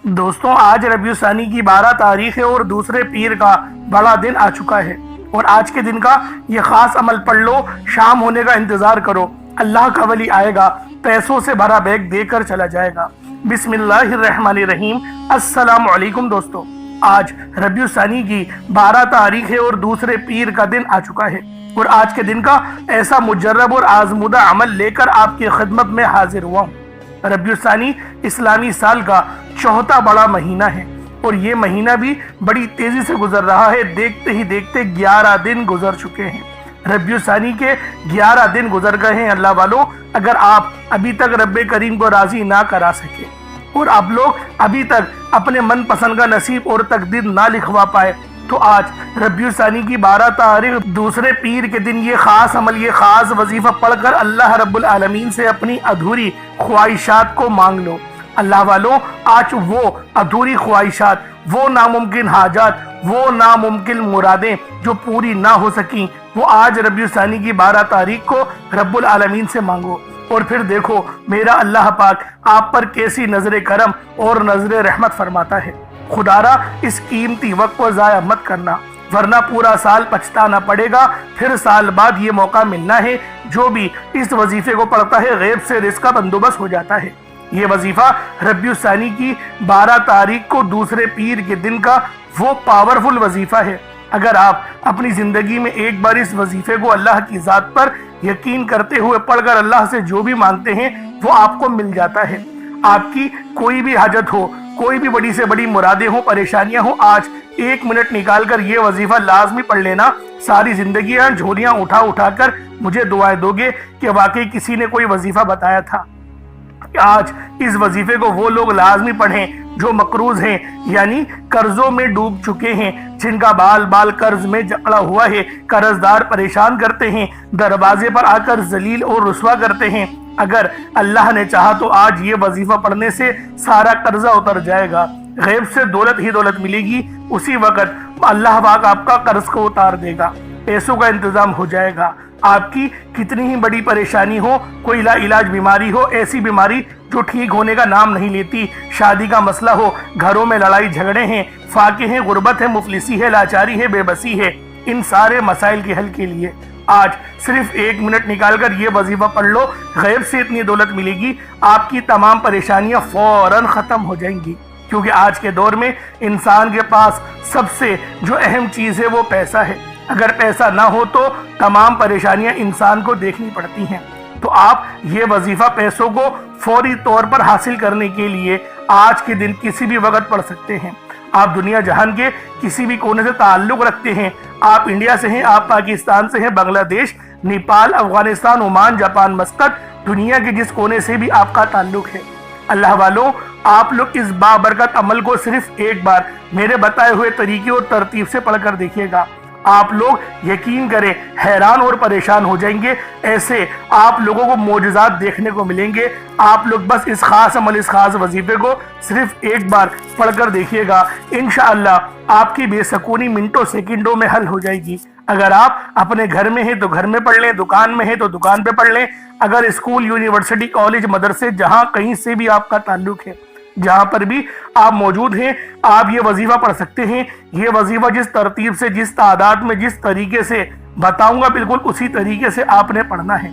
दोस्तों, आज रबीउ सानी की 12 तारीख है और दूसरे पीर का बड़ा दिन आ चुका है। और आज के दिन का ये खास अमल पढ़ लो, शाम होने का इंतजार करो, अल्लाह का वली आएगा, पैसों से भरा बैग देकर चला जाएगा। बिस्मिल्लाहिर्रहमानिर्रहीम। अस्सलामु अलैकुम दोस्तों, आज रबीउ सानी की 12 तारीख है और दूसरे पीर का दिन आ चुका है। और आज के दिन का ऐसा मुजर्रब और आजमुदा अमल लेकर आपकी खिदमत में हाजिर हुआ हूँ। रबीउ सानी इस्लामी साल का चौथा बड़ा महीना है और ये महीना भी बड़ी तेजी से गुजर रहा है। देखते ही देखते 11 दिन गुजर चुके हैं। रबीउ सानी के 11 दिन गुजर गए हैं। अल्लाह वालों, अगर आप अभी तक रब्बे करीम को राजी ना करा सके और आप लोग अभी तक अपने मन पसंद का नसीब और तकदीर ना लिखवा पाए, तो आज रबीउ सानी की 12 तारीख दूसरे पीर के दिन ये खास अमल, ये खास वजीफा पढ़कर अल्लाह रब्बुल आलमीन से अपनी अधूरी ख्वाहिशात को मांग लो। अल्लाह वालों, आज वो अधूरी ख्वाहिशात, वो नामुमकिन हाजात, वो नामुमकिन मुरादें जो पूरी ना हो सकी, वो आज रबीउ सानी की 12 तारीख को रब्बुल आलमीन से मांगो। और फिर देखो मेरा अल्लाह पाक आप पर कैसी नजर करम और नजर रहमत फरमाता है। खुदारा इस कीमती वक्त को जाया मत करना, वरना पूरा साल पछताना पड़ेगा। फिर साल बाद ये मौका मिलना है। जो भी इस वजीफे को पढ़ता है, गैब से रिज़्क़ का बंदोबस्त हो जाता है। ये वजीफा रबीउ सानी की 12 तारीख को दूसरे पीर के दिन का वो पावरफुल वजीफा है। अगर आप अपनी जिंदगी में एक बार इस वजीफे को अल्लाह की जात पर यकीन करते हुए पढ़कर अल्लाह से जो भी मांगते हैं वो आपको मिल जाता है। आपकी कोई भी हाजत हो, कोई भी बड़ी से बड़ी मुरादें हो, परेशानियां हो, आज 1 मिनट निकाल कर ये वजीफा लाजमी पढ़ लेना। सारी जिंदगी झोलियां उठा उठा कर मुझे दुआएं दोगे कि वाकई किसी ने कोई वजीफा बताया था। आज इस वजीफे को वो लोग लाजमी पढ़ें जो मकरूज हैं, यानी कर्जों में डूब चुके हैं, जिनका बाल बाल कर्ज में जकड़ा हुआ है, कर्जदार परेशान करते हैं, दरवाजे पर आकर जलील और रुस्वा करते हैं। अगर अल्लाह ने चाहा तो आज ये वजीफा पढ़ने से सारा कर्जा उतर जाएगा, गैब से दौलत ही दौलत मिलेगी। उसी वक्त अल्लाह पाक आपका कर्ज को उतार देगा, पैसों का इंतजाम हो जाएगा। आपकी कितनी ही बड़ी परेशानी हो, कोई लाइलाज बीमारी हो, ऐसी बीमारी जो ठीक होने का नाम नहीं लेती, शादी का मसला हो, घरों में लड़ाई झगड़े हैं, फाके हैं, गुर्बत है, मुफलिसी है, लाचारी है, बेबसी है, इन सारे मसाइल के हल के लिए आज सिर्फ 1 मिनट निकालकर ये वजीफा पढ़ लो। गैब से इतनी दौलत मिलेगी, आपकी तमाम परेशानियां फौरन खत्म हो जाएंगी। क्योंकि आज के दौर में इंसान के पास सबसे जो अहम चीज़ है वो पैसा है। अगर पैसा ना हो तो तमाम परेशानियां इंसान को देखनी पड़ती हैं। तो आप ये वजीफा पैसों को फौरी तौर पर हासिल करने के लिए आज के दिन किसी भी वक्त पढ़ सकते हैं। आप दुनिया जहान के किसी भी कोने से ताल्लुक रखते हैं, आप इंडिया से हैं, आप पाकिस्तान से हैं, बांग्लादेश, नेपाल, अफगानिस्तान, ओमान, जापान, मस्कत, दुनिया के जिस कोने से भी आपका ताल्लुक है, अल्लाह वालों, आप लोग इस बाबरकत अमल को सिर्फ एक बार मेरे बताए हुए तरीके और तरतीब से पढ़कर देखिएगा। आप लोग यकीन करें हैरान और परेशान हो जाएंगे। ऐसे आप लोगों को मोजज़ात देखने को मिलेंगे। आप लोग बस इस खास अमल, इस खास वजीफे को सिर्फ एक बार पढ़कर देखिएगा। इंशाअल्लाह आपकी बेसकूनी मिनटों सेकंडों में हल हो जाएगी। अगर आप अपने घर में हैं तो घर में पढ़ लें, दुकान में हैं तो दुकान पे पढ़ लें। अगर स्कूल, यूनिवर्सिटी, कॉलेज, मदरसे, जहाँ कहीं से भी आपका ताल्लुक है, जहाँ पर भी आप मौजूद हैं, आप ये वजीफा पढ़ सकते हैं। ये वजीफा जिस तरतीब से, जिस तादाद में, जिस तरीके से बताऊंगा, बिल्कुल उसी तरीके से आपने पढ़ना है।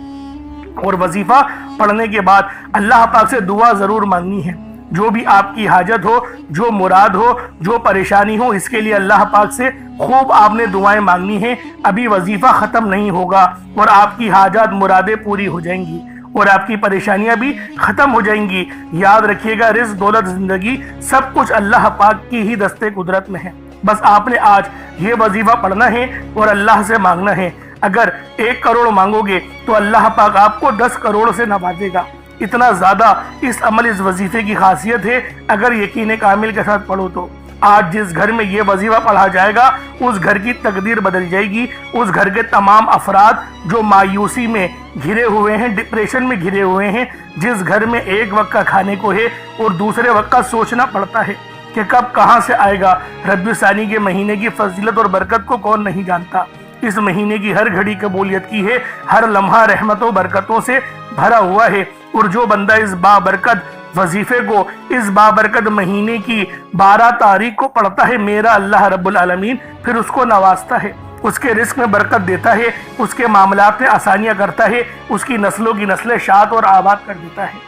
और वजीफा पढ़ने के बाद अल्लाह पाक से दुआ ज़रूर मांगनी है। जो भी आपकी हाजत हो, जो मुराद हो, जो परेशानी हो, इसके लिए अल्लाह पाक से खूब आपने दुआएं मांगनी है। अभी वजीफा ख़त्म नहीं होगा और आपकी हाजत, मुरादें पूरी हो जाएंगी और आपकी परेशानियां भी खत्म हो जाएंगी। याद रखिएगा, रिज़्क़, दौलत, जिंदगी सब कुछ अल्लाह पाक की ही दस्ते कुदरत में है। बस आपने आज ये वजीफा पढ़ना है और अल्लाह से मांगना है। अगर 1 करोड़ मांगोगे तो अल्लाह पाक आपको 10 करोड़ से नवाजेगा। इतना ज़्यादा इस अमल, इस वजीफे की खासियत है। अगर यकीन कामिल के साथ पढ़ो तो आज जिस घर में ये वजीफा पढ़ा जाएगा उस घर की तकदीर बदल जाएगी। उस घर के तमाम अफराद जो मायूसी में घिरे हुए हैं, डिप्रेशन में घिरे हुए हैं, जिस घर में एक वक्त का खाने को है और दूसरे वक्त का सोचना पड़ता है कि कब कहाँ से आएगा, रबीउ सानी के महीने की फजीलत और बरकत को कौन नहीं जानता। इस महीने की हर घड़ी कबूलियत की है, हर लम्हा रहमतों बरकतों से भरा हुआ है। और जो बंदा इस बाबरकत वजीफे को इस बाबरकत महीने की 12 तारीख को पढ़ता है, मेरा अल्लाह रब्बुल आलमीन फिर उसको नवाजता है, उसके रिस्क में बरकत देता है, उसके मामलात में आसानियाँ करता है, उसकी नस्लों की नस्लें शाद और आबाद कर देता है।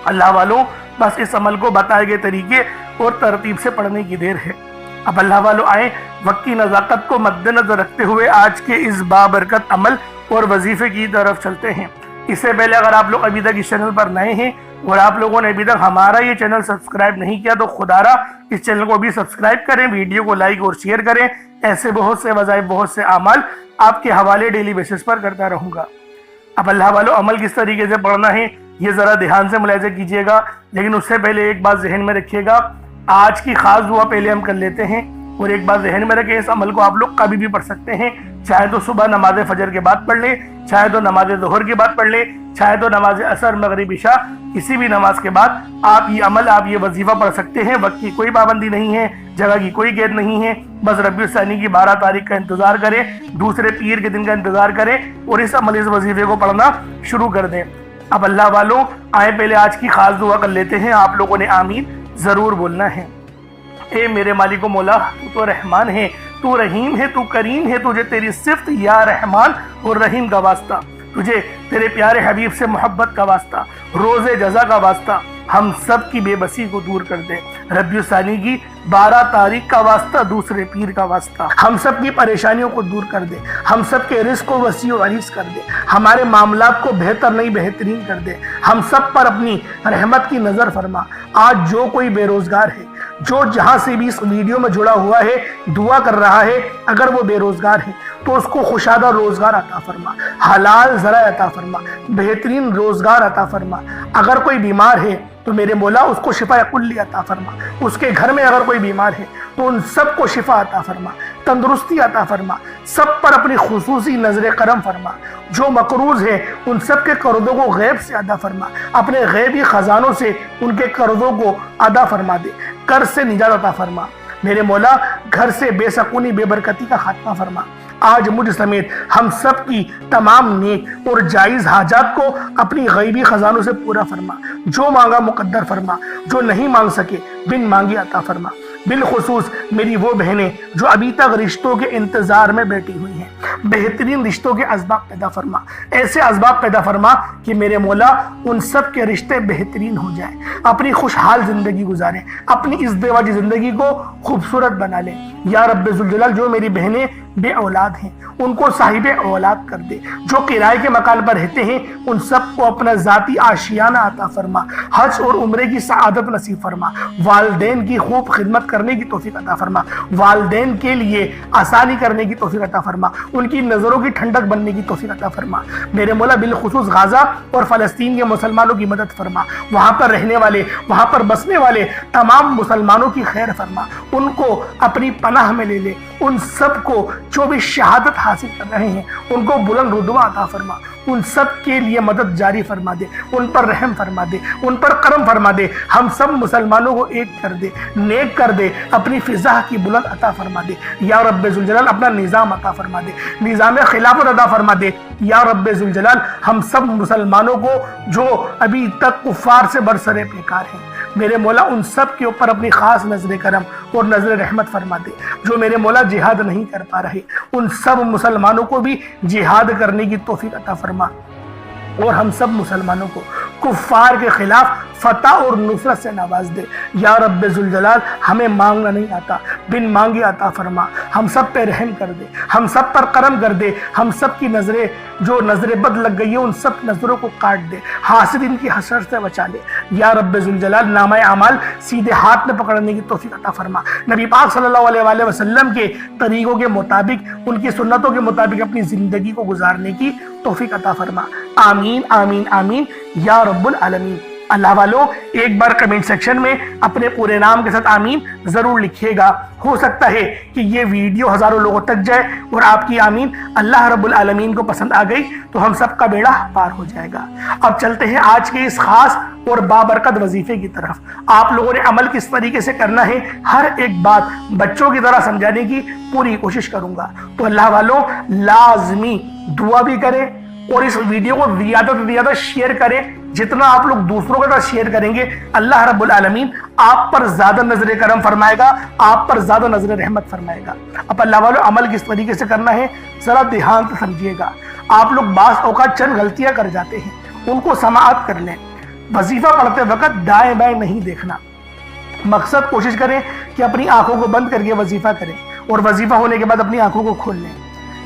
अल्लाह वालों, बस इस अमल को बताए गए तरीके और तरतीब से पढ़ने की देर है। अब अल्लाह वालों आए, वक्त की नज़ाकत को मद्देनजर रखते हुए आज के इस बाबरकत अमल और वजीफे की तरफ चलते हैं। इससे पहले अगर आप लोग अभी तक इस चैनल पर नए हैं और आप लोगों ने अभी तक हमारा ये चैनल सब्सक्राइब नहीं किया तो खुदारा इस चैनल को भी सब्सक्राइब करें, वीडियो को लाइक और शेयर करें। ऐसे बहुत से वज़ाइफ, बहुत से अमाल आपके हवाले डेली बेसिस पर करता रहूँगा। अब अल्लाह वालों, अमल किस तरीके से पढ़ना है ये ज़रा ध्यान से मुलाहिज़ा कीजिएगा, लेकिन उससे पहले एक बात जहन में रखिएगा। आज की खास दुआ पहले हम कर लेते हैं और एक बात जहन में रखें, इस अमल को आप लोग कभी भी पढ़ सकते हैं, चाहे तो सुबह नमाज फजर के बाद पढ़ लें, चाहे तो नमाज ज़ोहर के बाद पढ़ लें, चाहे तो नमाज असर मगरिब इशा किसी भी नमाज के बाद आप ये अमल, आप ये वजीफा पढ़ सकते हैं। वक्त की कोई पाबंदी नहीं है, जगह की कोई कैद नहीं है। बस रबीउल सानी की 12 तारीख का इंतजार करें, दूसरे पीर के दिन का इंतजार करें और इस अमल, इस वजीफे को पढ़ना शुरू कर दें। अब अल्लाह वालों आए, पहले आज की खास दुआ कर लेते हैं। आप लोगों ने आमीन जरूर बोलना है। ए मेरे मालिक मौला, तू तो रहमान है, तू रहीम है, तू करीम है, तुझे तेरी सिफ्त या रहमान और रहीम का वास्ता, तुझे तेरे प्यारे हबीब से मोहब्बत का वास्ता, रोज़े जज़ा का वास्ता, हम सब की बेबसी को दूर कर दे। रबीउल सानी की 12 तारीख का वास्ता, दूसरे पीर का वास्ता, हम सब की परेशानियों को दूर कर दे, हम सब के रिस्क को वसी और अनीस कर दे, हमारे मामलात को बेहतर नहीं बेहतरीन कर दे, हम सब पर अपनी रहमत की नज़र फरमा। आज जो कोई बेरोजगार है, जो जहाँ से भी इस वीडियो में जुड़ा हुआ है, दुआ कर रहा है, अगर वो बेरोजगार है तो उसको खुशादा रोजगार अता फरमा, हलाल ज़रा अता फरमा, बेहतरीन रोजगार अता फरमा। अगर कोई बीमार है तो मेरे मौला उसको शिफा कुल्ली अता फरमा। उसके घर में अगर कोई बीमार है तो उन सबको शिफा अता फरमा, तंदुरुस्ती अता फरमा, सब पर अपनी खुसूसी नजर करम फरमा। जो मकरूज है उन सब के कर्जों को गैब से अदा फरमा, अपने गैबी खजानों से उनके कर्जों को अदा फरमा दे, कर्ज से निजात अता फरमा। मेरे मौला घर से बेसकूनी बेबरकती का खात्मा फरमा। आज मुझ समेत हम सब की तमाम नेक और जायज़ हाजात को अपनी गैबी खजानों से पूरा फरमा। जो मांगा मुकद्दर फरमा, जो नहीं मांग सके बिन मांगे अता फरमा। बिलखुसूस मेरी वो बहनें जो अभी तक रिश्तों के इंतजार में बैठी हुई हैं, बेहतरीन रिश्तों के असबाब पैदा फरमा, ऐसे असबाब पैदा फरमा कि मेरे मौला उन सब के रिश्ते बेहतरीन हो जाएं, अपनी खुशहाल जिंदगी गुजारें, अपनी इस बेवाजी जिंदगी को खूबसूरत बना लें। या रब्बे जुल जलाल, जो मेरी बहनें बे औलाद हैं उनको साहिबे औलाद कर दे, जो किराए के मकान पर रहते हैं उन सबको अपना जाती आशियाना अता फरमा, हज और उम्रे की सआदत नसीब फरमा, वालदेन की खूब खिदमत करने की तौफीक अता फरमा, वालदेन के लिए आसानी करने की तौफीक अता फरमा, उनकी नज़रों की ठंडक बनने की तौफीक अता फरमा। मेरे मौला बिलखुसूस गाजा और फ़लस्तीन के मुसलमानों की मदद फरमा, वहाँ पर रहने वाले, वहाँ पर बसने वाले तमाम मुसलमानों की खैर फरमा, उनको अपनी पनाह में ले ले। उन सबको जो भी शहादत हासिल कर रहे हैं उनको बुलंद रुतबा अता फरमा, उन सब के लिए मदद जारी फरमा दे, उन पर रहम फरमा दे, उन पर करम फरमा दे, हम सब मुसलमानों को एक कर दे, नेक कर दे, अपनी फिजा की बुलंद अता फरमा दे। या रब्बे जुल जलाल अपना निज़ाम अता फरमा दे, निज़ाम खिलाफत अता फरमा दे। या रब्बे जुल जलाल हम सब मुसलमानों को जो अभी तक कुफ्फार से बरसरे बेकार हैं, मेरे मौला उन सब के ऊपर अपनी खास नजर करम और नजर रहमत फरमा दे। जो मेरे मौला जिहाद नहीं कर पा रहे उन सब मुसलमानों को भी जिहाद करने की तौफीक अता फरमा और हम सब मुसलमानों को कुफ्फार के खिलाफ फतह और नुसरत से नवाज दे। या रब्बे जुल जलाल हमें मांगना नहीं आता, बिन मांगे अता फरमा, हम सब पे रहम कर दे, हम सब पर करम कर दे, हम सब की नजरें जो नजर बद लग गई है उन सब नजरों को काट दे, हासिदीन की हसरत से बचा ले। या रब्बे जुल जलाल नामा अमाल सीधे हाथ में पकड़ने की तौफीक अता फरमा, नबी पाक सल्लल्लाहु अलैहि वसल्लम के तरीकों के मुताबिक, उनकी सुन्नतों के मुताबिक अपनी जिंदगी को गुजारने की तौफीक अता फरमा। आमीन आमीन आमीन या रब्बुल आलमीन। अल्लाह वालों एक बार कमेंट सेक्शन में अपने पूरे नाम के साथ आमीन जरूर लिखिएगा। हो सकता है कि ये वीडियो हजारों लोगों तक जाए और आपकी आमीन अल्लाह रब्बुल आलमीन को पसंद आ गई तो हम सबका बेड़ा पार हो जाएगा। अब चलते हैं आज के इस खास और बाबरकत वजीफे की तरफ। आप लोगों ने अमल किस तरीके से करना है हर एक बात बच्चों की तरह समझाने की पूरी कोशिश करूंगा। तो अल्लाह वालों लाजमी दुआ भी करें और इस वीडियो को ज़्यादा से ज़्यादा शेयर करें جتنا آپ لوگ دوسروں کے ساتھ شیئر کریں گے اللہ رب العالمین آپ پر زیادہ نظر کرم فرمائے گا، آپ پر زیادہ نظر رحمت فرمائے گا۔ اب اللہ والوں عمل کس طریقے سے کرنا ہے ذرا دھیان سے سمجھیے گا۔ آپ لوگ بعض اوقات چند غلطیاں کر جاتے ہیں، ان کو سماعت کر لیں۔ وظیفہ پڑھتے وقت دائیں بائیں نہیں دیکھنا، مقصد کوشش کریں کہ اپنی آنکھوں کو بند کر کے وظیفہ کریں، اور وظیفہ ہونے کے بعد اپنی آنکھوں کو کھول لیں۔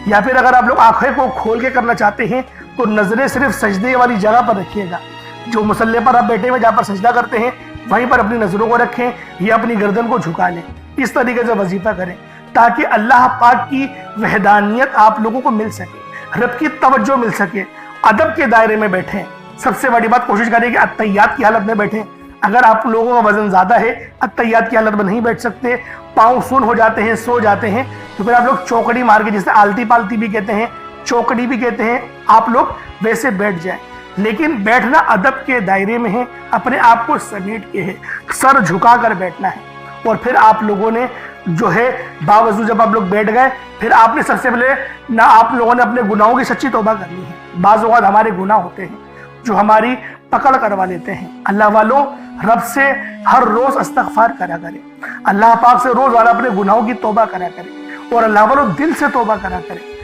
یا پھر اگر آپ لوگ آنکھیں کو کھول کے کرنا چاہتے ہیں تو نظریں صرف سجدے والی جگہ پر رکھیے گا، جو مصلی پر آپ بیٹھے ہوئے جہاں پر سجدہ کرتے ہیں وہیں پر اپنی نظروں کو رکھیں یا اپنی گردن کو جھکا لیں۔ اس طریقے سے وظیفہ کریں تاکہ اللہ پاک کی وحدانیت آپ لوگوں کو مل سکے، رب کی توجہ مل سکے۔ ادب کے دائرے میں بیٹھیں۔ سب سے بڑی بات کوشش کریں کہ اتحیات کی حالت میں بیٹھیں۔ اگر آپ لوگوں کا وزن زیادہ ہے، اتحیات کی حالت میں نہیں بیٹھ سکتے، پاؤں سن ہو جاتے ہیں، سو جاتے ہیں، تو پھر آپ لوگ چوکڑی مار کے، جسے آلتی پالتی بھی کہتے ہیں، چوکڑی بھی کہتے ہیں، آپ لوگ ویسے بیٹھ جائیں۔ لیکن بیٹھنا ادب کے دائرے میں ہے، اپنے آپ کو سمیٹ کے ہے، سر جھکا کر بیٹھنا ہے۔ اور پھر آپ لوگوں نے جو ہے باوضو جب آپ لوگ بیٹھ گئے، پھر آپ نے سب سے پہلے نہ آپ لوگوں نے اپنے گناہوں کی سچی توبہ کرنی ہے۔ بعض اوقات ہمارے گناہ ہوتے ہیں جو ہماری پکڑ کروا لیتے ہیں۔ اللہ والوں رب سے ہر روز استغفار کرا کرے، اللہ پاک سے روزانہ اپنے گناہوں کی توبہ کرا کرے، اور اللہ والوں دل سے توبہ کرا کرے۔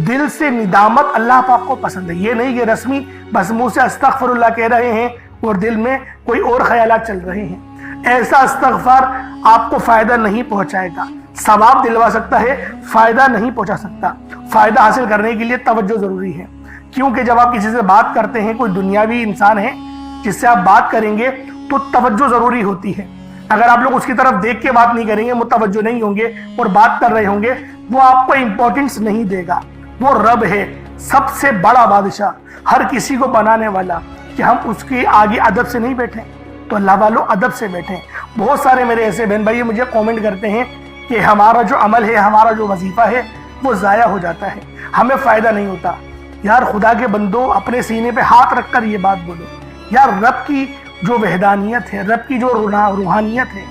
دل سے ندامت اللہ پاک کو پسند ہے، یہ نہیں کہ رسمی بس منہ سے استغفر اللہ کہہ رہے ہیں اور دل میں کوئی اور خیالات چل رہے ہیں۔ ایسا استغفار آپ کو فائدہ نہیں پہنچائے گا، ثواب دلوا سکتا ہے، فائدہ نہیں پہنچا سکتا۔ فائدہ حاصل کرنے کے لیے توجہ ضروری ہے، کیونکہ جب آپ کسی سے بات کرتے ہیں، کوئی دنیاوی انسان ہے جس سے آپ بات کریں گے تو توجہ ضروری ہوتی ہے۔ اگر آپ لوگ اس کی طرف دیکھ کے بات نہیں کریں گے، متوجہ نہیں ہوں گے اور بات کر رہے ہوں گے، وہ آپ کو امپورٹنس نہیں دے گا۔ وہ رب ہے، سب سے بڑا بادشاہ، ہر کسی کو بنانے والا، کہ ہم اس کے آگے ادب سے نہیں بیٹھیں۔ تو اللہ والوں ادب سے بیٹھیں۔ بہت سارے میرے ایسے بہن بھائی مجھے کومنٹ کرتے ہیں کہ ہمارا جو عمل ہے، ہمارا جو وظیفہ ہے وہ ضائع ہو جاتا ہے، ہمیں فائدہ نہیں ہوتا۔ یار خدا کے بندو، اپنے سینے پہ ہاتھ رکھ کر یہ بات بولو، یار رب کی جو وحدانیت ہے، رب کی جو روحانیت ہے،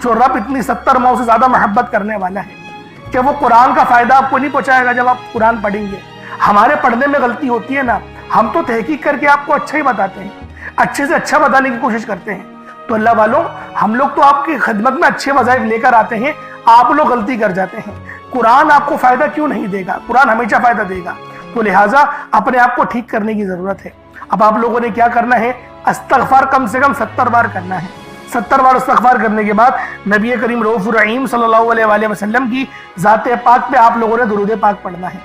جو رب اتنی 70 ماؤں سے زیادہ محبت کرنے والا ہے، کہ وہ قرآن کا فائدہ آپ کو نہیں پہنچائے گا جب آپ قرآن پڑھیں گے۔ ہمارے پڑھنے میں غلطی ہوتی ہے نا، ہم تو تحقیق کر کے آپ کو اچھا ہی بتاتے ہیں، اچھے سے اچھا بتانے کی کوشش کرتے ہیں۔ تو اللہ والوں ہم لوگ تو آپ کی خدمت میں اچھے وظائف لے کر آتے ہیں، آپ لوگ غلطی کر جاتے ہیں۔ قرآن آپ کو فائدہ کیوں نہیں دے گا؟ قرآن ہمیشہ فائدہ دے گا۔ تو لہٰذا اپنے آپ کو ٹھیک کرنے کی ضرورت ہے۔ اب آپ لوگوں نے کیا کرنا ہے؟ استغفار کم سے کم 70 بار کرنا ہے۔ 70 بار استغفار کرنے کے بعد نبی کریم رؤوف الرحیم صلی اللہ علیہ وآلہ وسلم کی ذات پاک پہ آپ لوگوں نے درود پاک پڑھنا ہے۔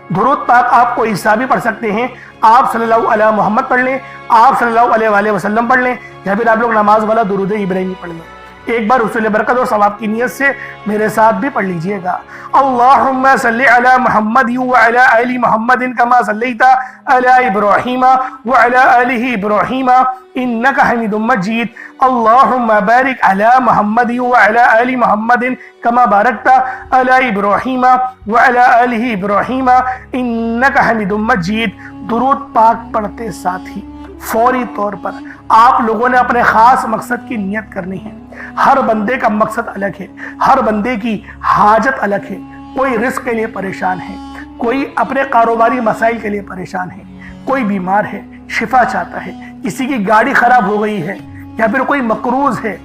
درود پاک آپ کو عیسیٰ بھی پڑھ سکتے ہیں، آپ صلی اللہ علیہ محمد پڑھ لیں، آپ صلی اللہ علیہ وآلہ وسلم پڑھ لیں، یا پھر آپ لوگ نماز والا درود ابراہیمی پڑھ لیں۔ ایک بار حصول برکت اور ثواب کی نیت سے میرے ساتھ بھی پڑھ لیجئے گا۔ اللہم صلی علی محمد وعلی آل محمد کما صلیت علی ابراہیم وعلی آل ابراہیم انک حمید مجید۔ اللہم بارک علی محمد وعلی آل محمد کما بارکت علی ابراہیم وعلی آل ابراہیم انک حمید مجید۔ درود پاک پڑھتے ساتھ ہی فوری طور پر آپ لوگوں نے اپنے خاص مقصد کی نیت کرنی ہے۔ ہر بندے کا مقصد الگ ہے، ہر بندے کی حاجت الگ ہے۔ کوئی رزق کے لیے پریشان ہے، کوئی اپنے کاروباری مسائل کے لیے پریشان ہے، کوئی بیمار ہے شفا چاہتا ہے، کسی کی گاڑی خراب ہو گئی ہے، یا پھر کوئی مقروض ہے،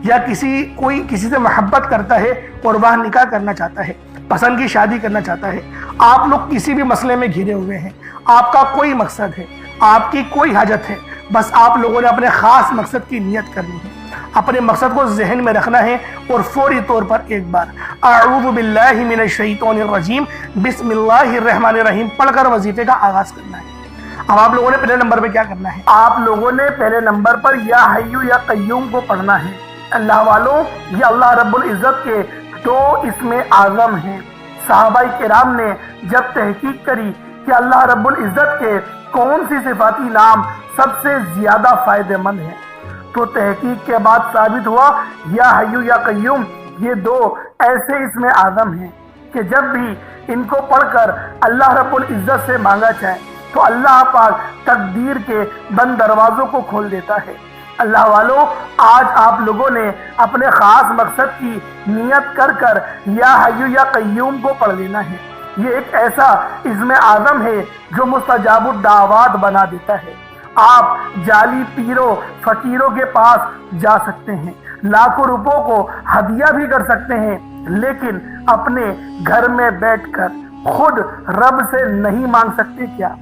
یا کوئی کسی سے محبت کرتا ہے اور وہ نکاح کرنا چاہتا ہے، پسند کی شادی کرنا چاہتا ہے۔ آپ لوگ کسی بھی مسئلے میں گھرے ہوئے ہیں، آپ کا کوئی مقصد ہے، آپ کی کوئی حاجت ہے، بس آپ لوگوں نے اپنے خاص مقصد کی نیت کرنی ہے، اپنے مقصد کو ذہن میں رکھنا ہے، اور فوری طور پر ایک بار اعوذ باللہ من الشیطان الرجیم بسم اللہ الرحمن الرحیم پڑھ کر وظیفے کا آغاز کرنا ہے۔ اب آپ لوگوں نے پہلے نمبر پہ کیا کرنا ہے؟ آپ لوگوں نے پہلے نمبر پر یا حیو یا قیوم کو پڑھنا ہے۔ اللہ والوں یہ اللہ رب العزت کے 2 اسم اعظم ہیں۔ صحابہ کرام نے جب تحقیق کری کہ اللہ رب العزت کے کون سی صفاتی نام سب سے زیادہ فائدہ مند ہیں، تو تحقیق کے بعد ثابت ہوا یا حیو یا قیوم یہ 2 ایسے اسم اعظم ہیں کہ جب بھی ان کو پڑھ کر اللہ رب العزت سے مانگا جائے تو اللہ پاک تقدیر کے بند دروازوں کو کھول دیتا ہے۔ اللہ والوں آج آپ لوگوں نے اپنے خاص مقصد کی نیت کر کر یا حیو یا قیوم کو پڑھ لینا ہے۔ یہ ایک ایسا اسم اعظم ہے جو مستجاب الدعوات بنا دیتا ہے۔ آپ جعلی پیروں فقیروں کے پاس جا سکتے ہیں، لاکھوں روپوں کو ہدیہ بھی کر سکتے ہیں، لیکن اپنے گھر میں بیٹھ کر خود رب سے نہیں مانگ سکتے کیا؟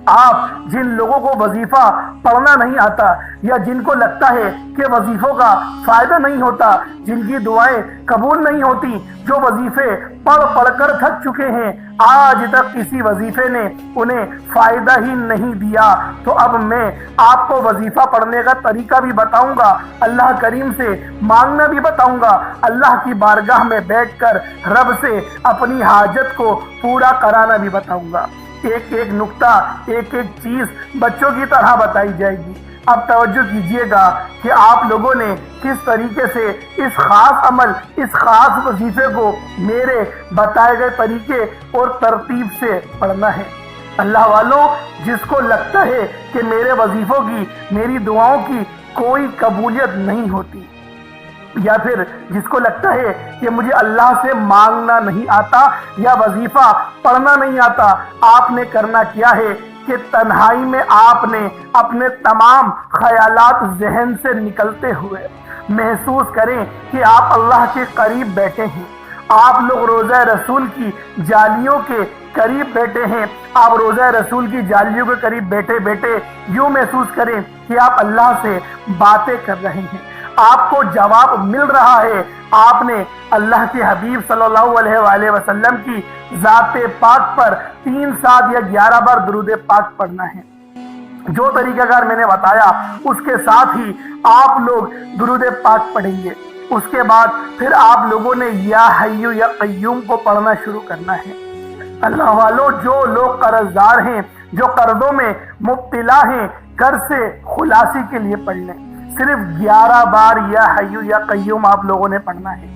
آپ جن لوگوں کو وظیفہ پڑھنا نہیں آتا، یا جن کو لگتا ہے کہ وظیفوں کا فائدہ نہیں ہوتا، جن کی دعائیں قبول نہیں ہوتی، جو وظیفے پڑھ پڑھ کر تھک چکے ہیں، آج تک کسی وظیفے نے انہیں فائدہ ہی نہیں دیا، تو اب میں آپ کو وظیفہ پڑھنے کا طریقہ بھی بتاؤں گا، اللہ کریم سے مانگنا بھی بتاؤں گا، اللہ کی بارگاہ میں بیٹھ کر رب سے اپنی حاجت کو پورا کرانا بھی بتاؤں گا۔ ایک ایک نقطہ، ایک ایک چیز بچوں کی طرح بتائی جائے گی۔ اب توجہ کیجئے گا کہ آپ لوگوں نے کس طریقے سے اس خاص عمل، اس خاص وظیفے کو میرے بتائے گئے طریقے اور ترتیب سے پڑھنا ہے۔ اللہ والوں، جس کو لگتا ہے کہ میرے وظیفوں کی، میری دعاؤں کی کوئی قبولیت نہیں ہوتی، یا پھر جس کو لگتا ہے کہ مجھے اللہ سے مانگنا نہیں آتا یا وظیفہ پڑھنا نہیں آتا، آپ نے کرنا کیا ہے کہ تنہائی میں آپ نے اپنے تمام خیالات ذہن سے نکلتے ہوئے محسوس کریں کہ آپ اللہ کے قریب بیٹھے ہیں، آپ لوگ روضہ رسول کی جالیوں کے قریب بیٹھے ہیں، آپ روضہ رسول کی جالیوں کے قریب بیٹھے بیٹھے یوں محسوس کریں کہ آپ اللہ سے باتیں کر رہے ہیں، آپ کو جواب مل رہا ہے، آپ نے اللہ کے حبیب صلی اللہ علیہ وآلہ وسلم کی ذات پاک پر 3 7 یا 11 بار درود پاک پڑھنا ہے۔ جو طریقہ کار میں نے بتایا اس کے ساتھ ہی آپ لوگ درود پاک پڑھیں گے، اس کے بعد پھر آپ لوگوں نے یا حیو یا قیوم کو پڑھنا شروع کرنا ہے۔ اللہ والوں، جو لوگ قرض دار ہیں، جو قرضوں میں مبتلا ہیں، قرض سے خلاصی کے لیے پڑھ لیں، صرف 11 بار یا حیو یا قیوم آپ لوگوں نے پڑھنا ہے۔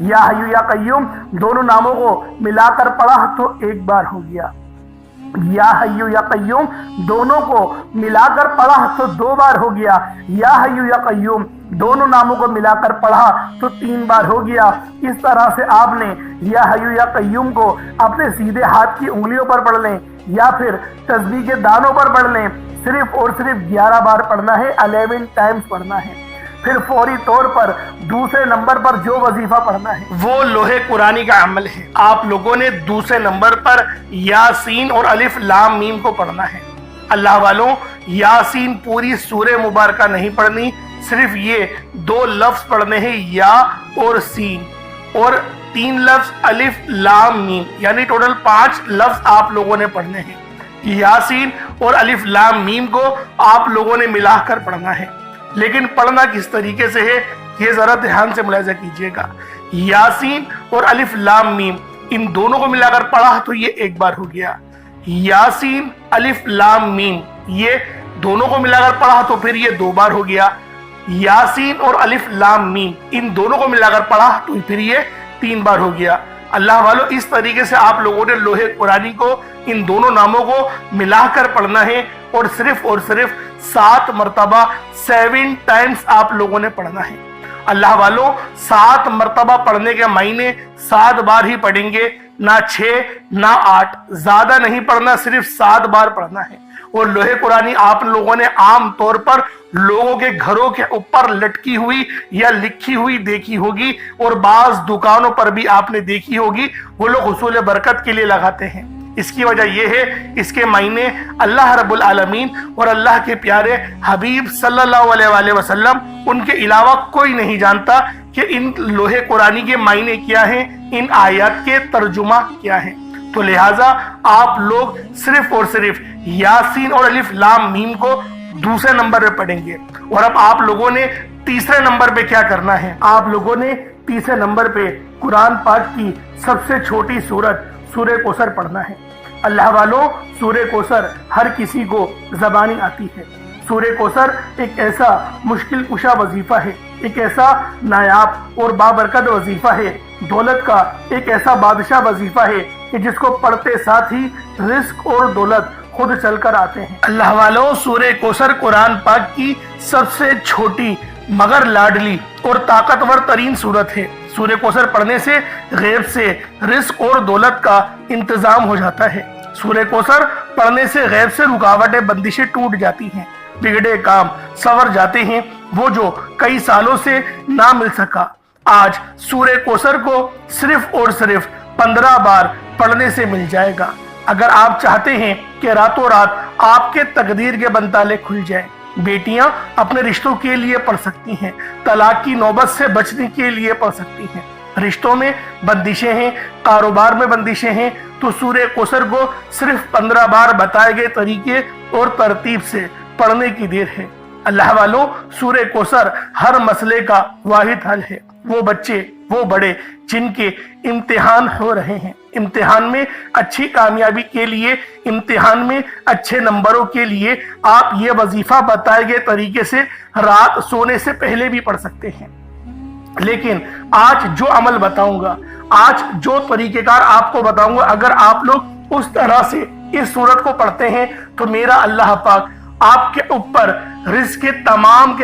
یا حیو یا قیوم دونوں ناموں کو ملا کر پڑھا تو 1 بار ہو گیا، یا حیو یا قیوم دونوں کو ملا کر پڑھا تو 2 بار ہو گیا، یا حیو یا قیوم دونوں ناموں کو ملا کر پڑھا تو 3 بار ہو گیا۔ اس طرح سے آپ نے یا حیو یا قیوم کو اپنے سیدھے ہاتھ کی انگلیوں پر پڑھ لیں یا پھر تسبیح کے دانوں پر پڑھ لیں، صرف اور صرف 11 بار پڑھنا ہے، 11 ٹائمز پڑھنا ہے۔ پھر فوری طور پر دوسرے نمبر پر جو وظیفہ پڑھنا ہے وہ لوح قرآنی کا عمل ہے۔ آپ لوگوں نے دوسرے نمبر پر یاسین اور الف لام میم کو پڑھنا ہے۔ اللہ والوں، یاسین پوری سورہ مبارکہ نہیں پڑھنی، صرف یہ 2 لفظ پڑھنے ہیں، یا اور سین، اور 3 لفظ الف لام میم، یعنی ٹوٹل 5 لفظ آپ لوگوں نے پڑھنے ہیں۔ یاسین اور الف لام میم کو آپ لوگوں نے ملا کر پڑھنا ہے، لیکن پڑھنا کس طریقے سے ہے یہ ذرا دھیان سے ملاحظہ کیجئے گا۔ یاسین اور الف لام میم ان دونوں کو ملا کر پڑھا تو یہ 1 بار ہو گیا، یاسین الف لام میم یہ دونوں کو ملا کر پڑھا تو پھر یہ 2 بار ہو گیا، یاسین اور الف لام میم ان دونوں کو ملا کر پڑھا تو پھر یہ 3 بار ہو گیا۔ اللہ والوں، اس طریقے سے آپ لوگوں نے لوح قرآنی کو ان دونوں ناموں کو ملا کر پڑھنا ہے، اور صرف 7 مرتبہ 7 ٹائمز آپ لوگوں نے پڑھنا ہے۔ اللہ والوں، 7 مرتبہ پڑھنے کے معنی 7 بار ہی پڑھیں گے، نہ 6 نہ 8، زیادہ نہیں پڑھنا، صرف 7 بار پڑھنا ہے۔ اور لوح قرآنی آپ لوگوں نے عام طور پر لوگوں کے گھروں کے اوپر لٹکی ہوئی یا لکھی ہوئی دیکھی ہوگی، اور بعض دکانوں پر بھی آپ نے دیکھی ہوگی، وہ لوگ حصول برکت کے لیے لگاتے ہیں۔ اس کی وجہ یہ ہے، اس کے معنی اللہ رب العالمین اور اللہ کے پیارے حبیب صلی اللہ علیہ وآلہ وسلم ان کے علاوہ کوئی نہیں جانتا کہ ان لوح قرآنی کے معنی کیا ہیں، ان آیات کے ترجمہ کیا ہیں۔ تو لہٰذا آپ لوگ صرف اور صرف یاسین اور الف لام میم کو دوسرے نمبر پہ پڑھیں گے۔ اور اب آپ لوگوں نے تیسرے نمبر پہ کیا کرنا ہے؟ آپ لوگوں نے تیسرے نمبر پہ قرآن پاک کی سب سے چھوٹی سورت سورہ کوثر پڑھنا ہے۔ اللہ والوں، سورہ کوثر ہر کسی کو زبانی آتی ہے۔ سورہ کوثر ایک ایسا مشکل کشا وظیفہ ہے، ایک ایسا نایاب اور بابرکت وظیفہ ہے، دولت کا ایک ایسا بادشاہ وظیفہ ہے کہ جس کو پڑھتے ساتھ ہی رزق اور دولت خود چل کر آتے ہیں۔ اللہ والوں، سورہ کوثر قرآن پاک کی سب سے چھوٹی مگر لاڈلی اور طاقتور ترین سورت ہے۔ سورہ کوثر پڑھنے سے غیب سے رزق اور دولت کا انتظام ہو جاتا ہے۔ سورہ کوثر پڑھنے سے غیب سے رکاوٹیں، بندشیں ٹوٹ جاتی ہیں۔ बिगड़े काम संवर जाते हैं, वो जो कई सालों से ना मिल सका। आज सूरह कौसर को सिर्फ और सिर्फ 15 बार पढ़ने से मिल जाएगा। अगर आप चाहते हैं कि रातों रात आपके तकदीर के बंताले खुल जाए, बेटियां अपने रिश्तों के लिए पढ़ सकती हैं, तलाक की नौबत से बचने के लिए पढ़ सकती हैं। रिश्तों में बंदिशें हैं, कारोबार में बंदिशें हैं, तो सूरह कौसर को सिर्फ 15 बार बताए गए तरीके और तरतीब से पढ़ने की देर है। अल्लाह वालों, सूरह कौसर हर मसले का वाहिद हल है। वो बच्चे, वो बड़े जिनके इम्तिहान हो रहे हैं, इम्तिहान में अच्छी कामयाबी के लिए, इम्तिहान में अच्छे नंबरों के लिए आप ये वजीफा बताए गए तरीके से रात सोने से पहले भी पढ़ सकते हैं। लेकिन आज जो अमल बताऊंगा, आज जो तरीकेकार आपको बताऊंगा, अगर आप लोग उस तरह से इस सूरत को पढ़ते हैं तो मेरा अल्लाह पाक आपके ऊपर रिज़्क़ के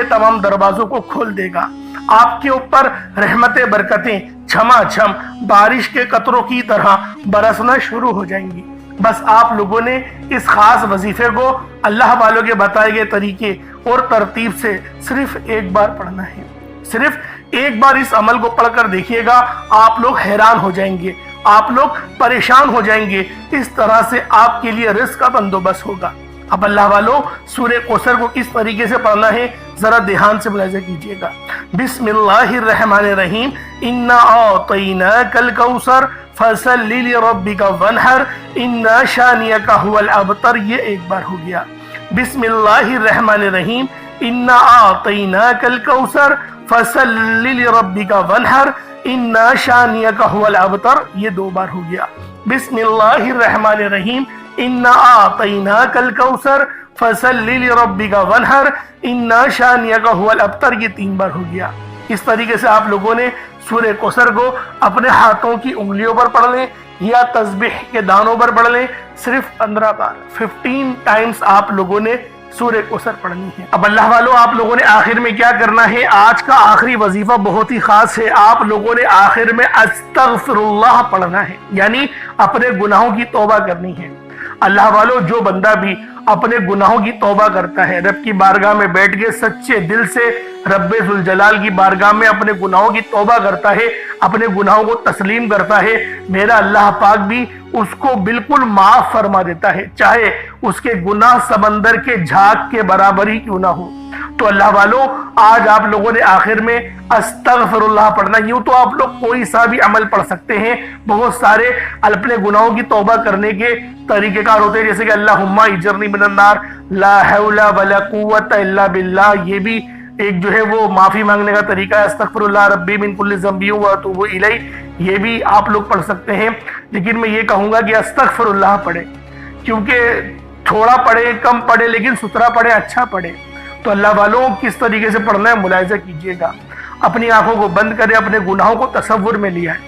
तमाम दरवाजों को खोल देगा। आपके ऊपर रहमतें, बरकतें झमाझम बारिश के कतरों की तरह बरसना शुरू हो जाएंगी। बस आप लोगों ने इस खास वजीफे को अल्लाह वालों के बताए गए तरीके और तरतीब से सिर्फ एक बार पढ़ना है। सिर्फ एक बार इस अमल को पढ़कर देखिएगा, आप लोग हैरान हो जाएंगे, आप लोग परेशान हो जाएंगे। इस तरह से आपके लिए रिज़्क़ का बंदोबस्त होगा। अब अल्लाह वालों, सूरह कौसर को किस तरीके से पढ़ना है जरा ध्यान से मुलाहिज़ा कीजिएगा। बिस्मिल्लाहिर्रहमानिर्रहीम। इन्ना आतैनाकल कौसर फसल्लि लिरब्बिका वन्हर इन्ना शानियका हुवल अबतर। ये एक बार हो गया। बिस्मिल्लाहिर्रहमानिर्रहीम। इन्ना आतैनाकल कौसर फसल्लि लिरब्बिका वन्हर इन्ना शानियका हुवल अबतर। ये 2 बार हो गया। बिस्मिल्लाहिर्रहमानिर्रहीम। इन्ना आतैनाकल कौसर फसल्लि लिरब्बिका वन्हर इन्ना शानियका हुवल अबतर। ये 3 बार हो गया। इस तरीके से आप लोगों ने सूरह कौसर को अपने हाथों की उंगलियों पर पढ़ लें या तस्बीह के दानों पर पढ़ लें। सिर्फ 15 बार, 15 टाइम्स आप लोगों ने सूरह कौसर पढ़नी है। अब अल्लाह वालों, आप लोगों ने आखिर में क्या करना है, आज का आखिरी वजीफा बहुत ही खास है। आप लोगों ने आखिर में अस्तगफिरुल्लाह पढ़ना है, यानी अपने गुनाहों की तौबा करनी है। अल्लाह वालों, जो बंदा भी अपने गुनाहों की तौबा करता है, रब की बारगाह में बैठ के सच्चे दिल से रब्बे जुल जलाल की बारगाह में अपने गुनाहों की तौबा करता है, अपने गुनाहों को तस्लीम करता है, मेरा अल्लाह पाक भी उसको बिल्कुल माफ फरमा देता है, चाहे उसके गुनाह समंदर के झाग के बराबर ही क्यों ना हो। तो अल्लाह वालों, आज आप लोगों ने आखिर में अस्तगफिरुल्लाह पढ़ना। यूं तो आप लोग कोई सा भी अमल पढ़ सकते हैं, बहुत सारे अपने गुनाहों की तौबा करने के तरीकेकार होते हैं, जैसे कि अल्लाहुम्मा इजरनी मिनन्नार, ला हौला वला कुव्वता इल्ला बिल्लाह। ये भी एक जो है वो माफी मांगने का तरीका है, अस्तगफिरुल्लाह रब्बी मिन कुल्लि ज़ंबी व अतूबु इलैह। ये भी आप लोग पढ़ सकते हैं, लेकिन मैं ये कहूँगा कि अस्तगफिरुल्लाह पढ़े, क्योंकि थोड़ा पढ़े, कम पढ़े, लेकिन सुथरा पढ़े, अच्छा पढ़े। तो अल्लाह वालों, किस तरीके से पढ़ना है मुलाहिज़ा कीजिएगा। अपनी आंखों को बंद करें, अपने गुनाहों को तसव्वुर में लिया है।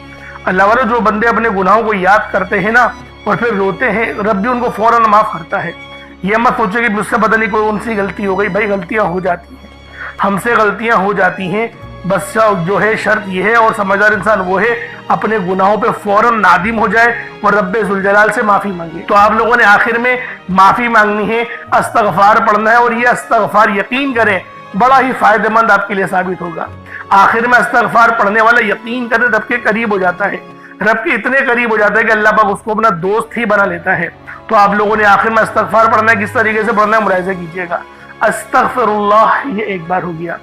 अल्लाह वालों, जो बंदे अपने गुनाहों को याद करते हैं ना और फिर रोते हैं, रब भी उनको फौरन माफ करता है। ये मत सोचे कि मुझसे पता नहीं कोई उनसी गलती हो गई। भाई, गलतियां हो जाती हैं, हमसे गलतियां हो जाती हैं। बस जो है शर्त ये है, और समझदार इंसान वो है, अपने गुनाहों पे फौरन नादिम हो जाए और रब्बे जुल जलाल से माफी मांगे। तो आप लोगों ने आखिर में माफी मांगनी है, इस्तगफार पढ़ना है, और ये इस्तगफार यकीन करें बड़ा ही फायदेमंद आपके लिए साबित होगा। आखिर में इस्तगफार पढ़ने वाला यकीन करें रब के करीब हो जाता है, रब के इतने करीब हो जाता है कि अल्लाह पाक उसको अपना दोस्त ही बना लेता है। तो आप लोगों ने आखिर में इस्तगफार पढ़ना है, किस तरीके से पढ़ना है मुलाहिज़ा कीजिएगा। अस्तगफिरुल्लाह ये 1 बार हो गया,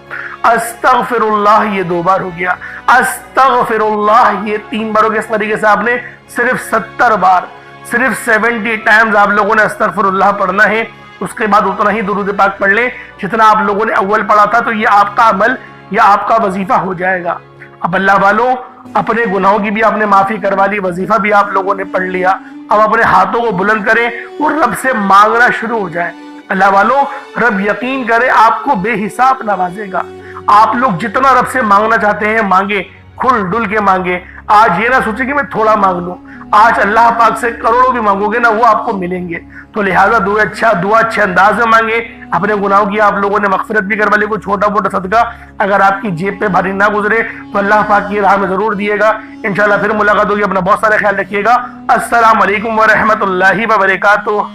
अस्तगफिरुल्लाह ये 2 बार हो गया, अस्तगफिरुल्लाह ये 3 बार हो गया। इस तरीके से आपने सिर्फ 70 बार, सिर्फ 70 टाइम्स आप लोगों ने अस्तगफिरुल्लाह पढ़ना है। उसके बाद उतना ही दुरूद पाक पढ़ लें जितना आप लोगों ने अव्वल पढ़ा था, तो ये आपका अमल या आपका वजीफा हो जाएगा। अब अल्लाह वालों, अपने गुनाहों की भी आपने माफी करवा ली, वजीफा भी आप लोगों ने पढ़ लिया। अब अपने हाथों को बुलंद करें और रब से मांगना शुरू हो जाए। अल्लाह वालों, रब यकीन करे आपको बेहिसाब नवाजेगा। आप लोग जितना रब से मांगना चाहते हैं मांगे, खुल डुल के मांगे। आज ये ना सोचे कि मैं थोड़ा मांग लूं, आज अल्लाह पाक से करोड़ों भी मांगोगे ना, वो आपको मिलेंगे। तो लिहाजा दुआ अच्छे अंदाज में मांगे। अपने गुनाहों की आप लोगों ने मगफिरत भी करवा ली, कोई छोटा मोटा सदका अगर आपकी जेब पे भारी ना गुजरे तो अल्लाह पाक की राह में जरूर दिएगा। इंशाल्लाह फिर मुलाकात होगी। अपना बहुत सारा ख्याल रखिएगा। अस्सलाम वालेकुम व रहमतुल्लाहि व बरकातुहू।